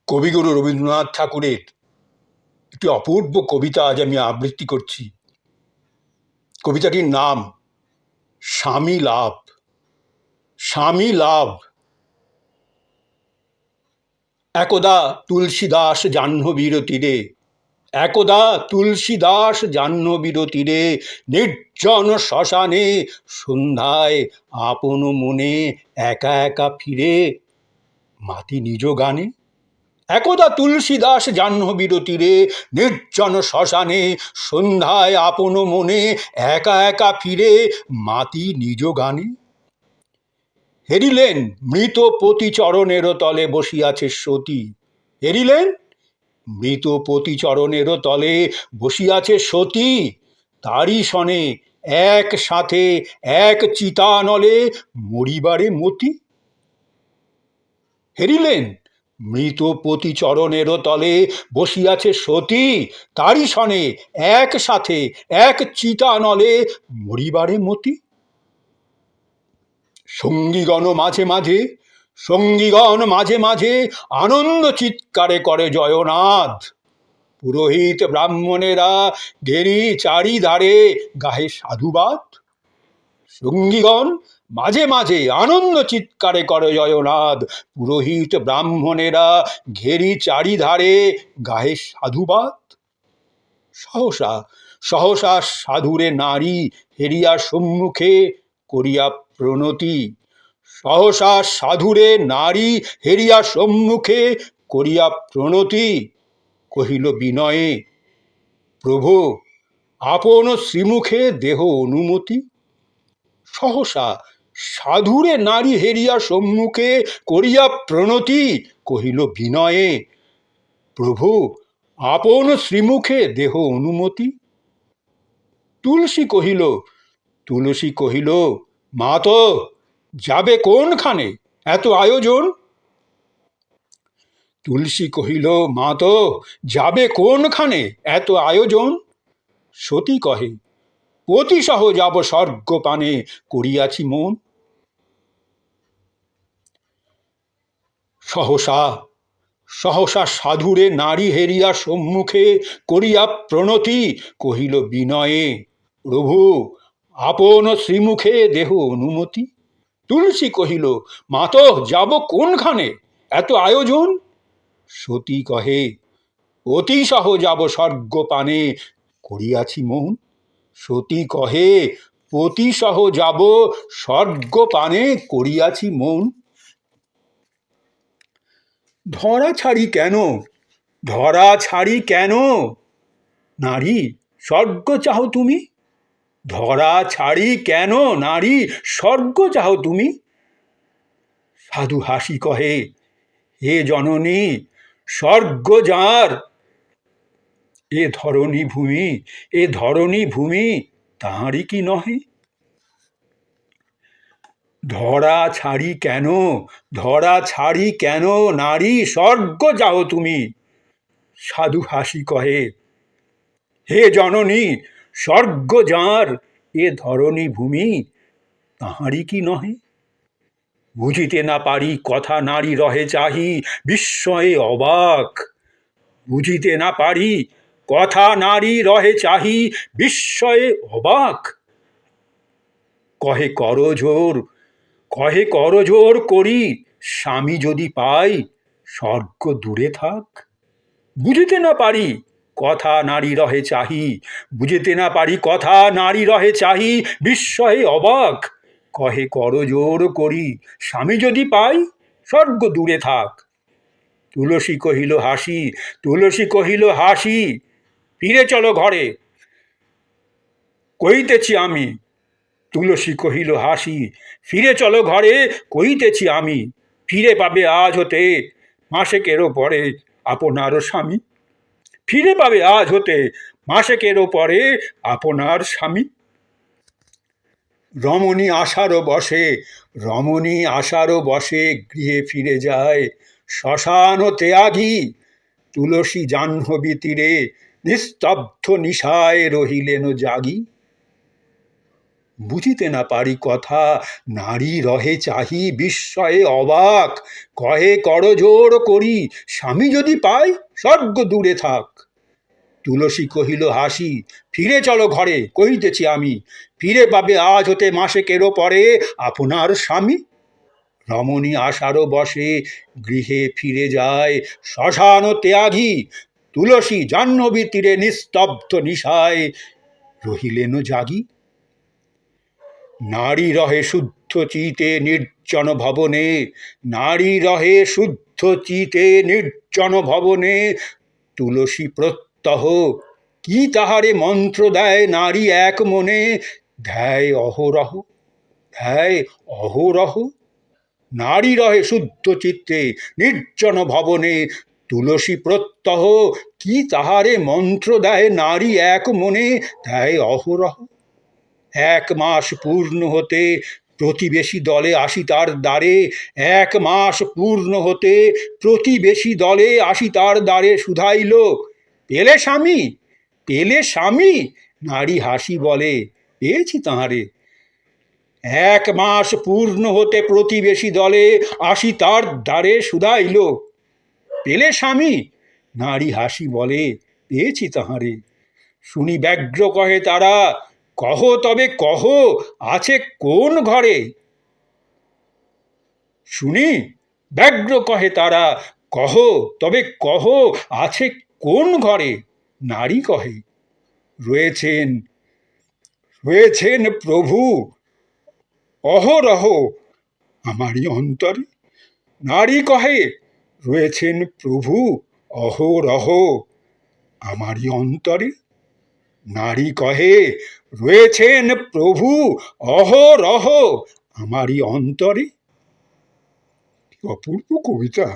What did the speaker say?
কবিগুরু রবীন্দ্রনাথ ঠাকুরের একটি অপূর্ব কবিতা আজ আমি আবৃত্তি করছি। কবিতাটির নাম স্বামী লাভ। স্বামী লাভ। একদা তুলসীদাস জাহ্নবীর তীরে, একদা তুলসীদাস জাহ্নবীর তীরে, নির্জন শ্মশানে সন্ধ্যায় আপন মনে একা একা ফিরে মাতি নিজ গানে। একদা তুলসীদাস জাহ্নবীর তীরে, নির্জন শ্মশানে সন্ধ্যায় আপন মনে একা একা ফিরে মাতি নিজ গানে। হেরিলেন মৃত পতি চরণের তলে বসিয়াছে সতী। হেরিলেন মৃত পতি চরণের তলে বসিয়াছে সতী, তারি সনে একসাথে এক চিতানলে মরিবারে মতি। হেরিলেন মৃত পতি চরণের তলে বসিয়াছে সতী, তারি সনে একসাথে এক চিতানলে মরিবারে মতি। সঙ্গীগণ মাঝে মাঝে, সঙ্গীগণ মাঝে মাঝে আনন্দ চিৎকারে করে জয়নাথ। পুরোহিত ব্রাহ্মণেরা গেরি চারিধারে গাহে সাধুবাদ। সঙ্গীগণ মাঝে মাঝে আনন্দ চিৎকারে করে জয়নাথ। পুরোহিত ব্রাহ্মণেরা ঘেরি চারিধারে গাহে সাধুবাদ। সহসা সহসা সাধুরে নারী হেরিয়া সম্মুখে করিয়া প্রণতি। সহসা সাধুরে নারী হেরিয়া সম্মুখে করিয়া প্রণতি, কহিল বিনয়ে, প্রভু আপন শ্রীমুখে দেহ অনুমতি। সহসা সাধুরে নারী হেরিয়া সম্মুখে করিয়া প্রণতি, কহিল বিনয়ে, প্রভু আপন শ্রীমুখে দেহ অনুমতি। তুলসী কহিল মা তো যাবে কোনখানে এত আয়োজন। তুলসী কহিল মা তো যাবে কোনখানে এত আয়োজন। সতী কহে পতি সহ যাব স্বর্গ পানে করিয়াছি মন। সহসা সহসা সাধুরে নারী হেরিয়া সম্মুখে করিয়া প্রণতি, কহিল বিনয়ে, প্রভু আপন শ্রীমুখে দেহ অনুমতি। তুলসী কহিল মা তো যাব কোনখানে এত আয়োজন। সতী কহে অতি সহ যাব স্বর্গ পানে করিয়াছি মন। সতী কহে পতি সহ যাব স্বর্গ পানে করিয়াছি মন। ধরা ছাড়ি কেন, ধরা ছাড়ি কেন, নারী স্বর্গ চাও তুমি। ধরা ছাড়ি কেন নারী স্বর্গ চাও তুমি। সাধু হাসি কহে হে জননী স্বর্গ যার, এ ধরণী ভূমি তাঁরই কি নহে। ধরা ছাড়ি কেন, ধরা ছাড়ি কেন নারী স্বর্গ যাও তুমি। সাধু হাসি কহে হে জননী স্বর্গ যার, এ ধরণী ভূমি তাঁহারই কি নহে। বুঝিতে না পারি কথা নারী রহে চাহি বিস্ময়ে অবাক। বুঝিতে না পারি কথা নারী রহে চাহি বিস্ময়ে অবাক। কহে করজোর করি স্বামী যদি পাই স্বর্গ দূরে থাক। বুঝিতে না পারি কথা নারী রহে চাহি, বুঝিতে না পারি কথা নারী রহে চাহি বিস্ময়ে অবাক। কহে করজোর করি স্বামী যদি পাই স্বর্গ দূরে থাক। তুলসী কহিল হাসি, ফিরে চলো ঘরে কইতেছি আমি। তুলসী কহিল হাসি, ফিরে চলো ঘরে কইতেছি আমি। ফিরে পাবে আজ হতে মাসেকেরও পরে আপনার স্বামী। ফিরে পাবে আজ হতে মাসেকেরও পরে আপনার স্বামী। রমণী আশারও বসে গৃহে ফিরে যায় শ্মশান ত্যাগী। তুলসী জাহ্নবী তীরে নিস্তব্ধ নিশায় রহিলেন জাগি। বুঝিতে না পারি কথা, নারী রহে চাহি বিস্ময়ে অবাক, কহে করজোড় করি, স্বামী যদি পাই স্বর্গ দূরে থাক। তুলসী কহিল হাসি, ফিরে চলো ঘরে, কহিতেছি আমি, ফিরে পাবে আজ হতে মাসেকেরও পরে আপনার স্বামী। রমণী আশারও বসে গৃহে ফিরে যায়, শ্মশান ত্যাগী তুলসী জাহ্নবী তীরে নিস্তব্ধ নিশায় রহিলেন জাগি। নারী রহে শুদ্ধ চিতে নির্জন ভবনে, নারী রহে শুদ্ধ চিতে নির্জন ভবনে, তুলসী প্রত্যহ কি তাহারে মন্ত্র দেয় নারী এক মনে, ধ্যায় অহরহ, ধ্যায় অহরহ। নারী রহে শুদ্ধ চিত্তে নির্জন ভবনে, তুলসী প্রত্যহ কি তাহারে মন্ত্র দেয় নারী এক মনে, ধ্যায় অহরহ। 1 মাস পূর্ণ হতে প্রতিবেশী দলে আসি তার দ্বারে, 1 মাস পূর্ণ হতে প্রতিবেশী দলে আসি তার দ্বারে শুধাইল, পেলে স্বামী, পেলে স্বামী? নারী হাসি বলে, পেয়েছি তাঁহারে। 1 মাস পূর্ণ হতে প্রতিবেশী দলে আসি তার দ্বারে শুধাইল, পেলে স্বামী? নারী হাসি বলে, পেয়েছি তাঁহারে। শুনি ব্যগ্র কহে তারা, কহ তবে কহ, আছে কোন ঘরে? শুনি ব্যগ্র কহে তারা, কহ তবে কহ, আছে কোন ঘরে? নারী কহে, রয়েছেন, রয়েছেন প্রভু অহরহ আমারই অন্তরে। নারী কহে, রয়েছেন প্রভু অহরহ আমারই অন্তরে। নারী কহে, রয়েছেন প্রভু অহরহ আমারই অন্তরে। অপূর্ব কবিতা।